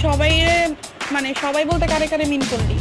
সবাই মানে সবাই বলতে কারে কারে মিন করলি?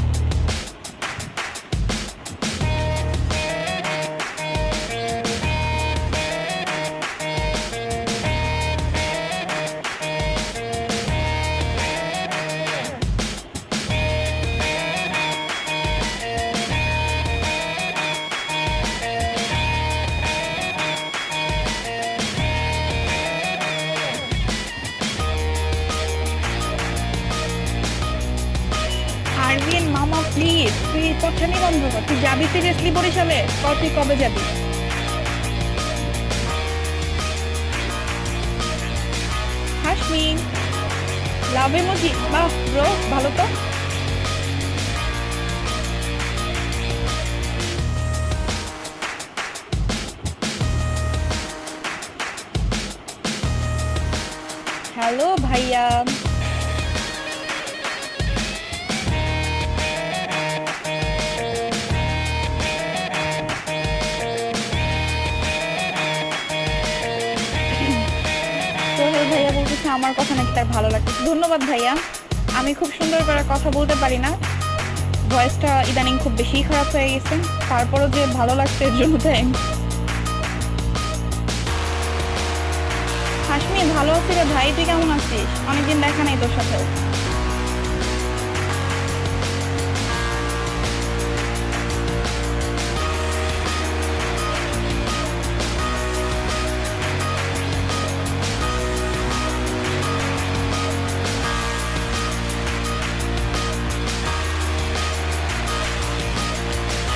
আরবিন মামা প্লিজ, তুই কথানি বন্ধ কর। তুই যাবি সিরিয়াসলি বরিশালে? তুই কবে যাবি? হাসমিন লাভ ইমোজি, বাহ ব্রো, ভালো তো। হ্যালো ভাইয়া। সোহেল ভাইয়া বলতেছে আমার কথা নাকি তার ভালো লাগছে। ধন্যবাদ ভাইয়া। আমি খুব সুন্দর করে কথা বলতে পারি না, ভয়েসটা ইদানিং খুব বেশি খারাপ হয়ে গেছে, তারপরও যে ভালো লাগছে এর জন্য থ্যাংক। হাসমি ভালো আছি রে ভাই, তুই কেমন আছিস? অনেকদিন দেখা নাই তোর সাথেও।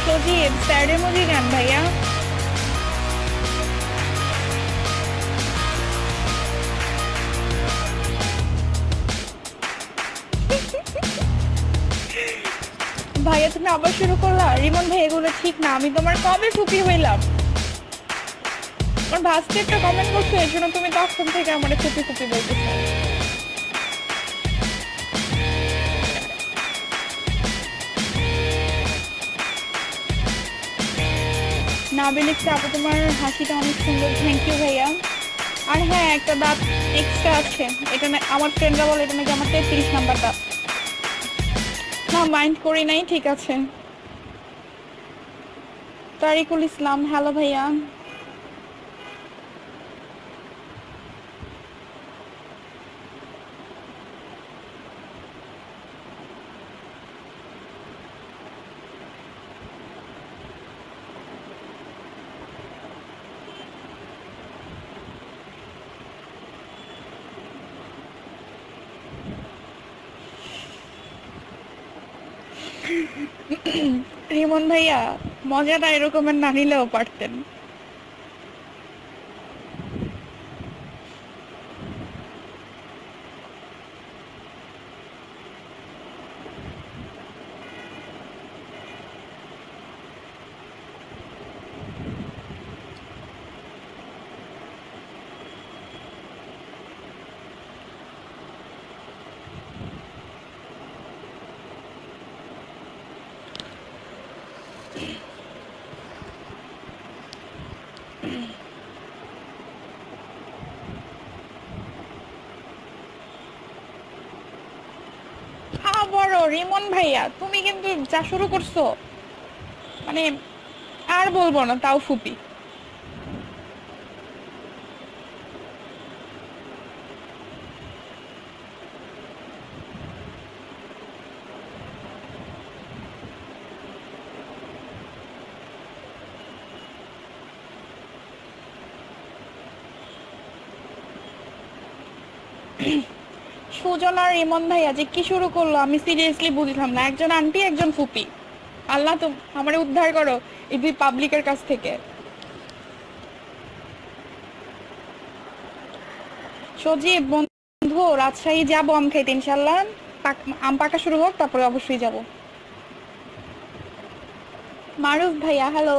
সজীব স্যাড ইমোজি কেন ভাইয়া? ভাইয়া তুমি আবার শুরু করলা? রিমন ভাই এগুলো ঠিক না, আমি তোমার কবে ফুপি হইলাম? আমার ভাস্তি একটা কমেন্ট করছো এর জন্য তুমি তখন থেকে আমার ফুপি ফুপি বলতেছো। না বেলিক্সে আপু তোমার হাসিটা অনেক সুন্দর, থ্যাংক ইউ ভাইয়া। আর হ্যাঁ একটা দাঁত এক্সট্রা আছে, এটা না আমার ফ্রেন্ডরা বলে এটা নাকি আমার 33 নাম্বার দাঁত। না মাইন্ড করি নাই, ঠিক আছে। তারিকুল ইসলাম হ্যালো ভাইয়া। রিমন ভাইয়া মজাটা এরকমের না নিলেও পারতেন। বড় রিমন ভাইয়া তুমি কিন্তু যা শুরু করছো, মানে আর বলবো না, তাও ফুপি। সুজন আর রিমন ভাইয়া যে কি শুরু করলো আমি সিরিয়াসলি বুঝলাম না, একজন আন্টি একজন ফুপি। আল্লাহ তো আমারে উদ্ধার করো এই দুই পাবলিকের কাছ থেকে। সজীব বন্ধু রাজশাহী যাবো আম খাইতে ইনশাল্লাহ, আম পাকা শুরু হোক তারপরে অবশ্যই যাব। মারুফ ভাইয়া হ্যালো।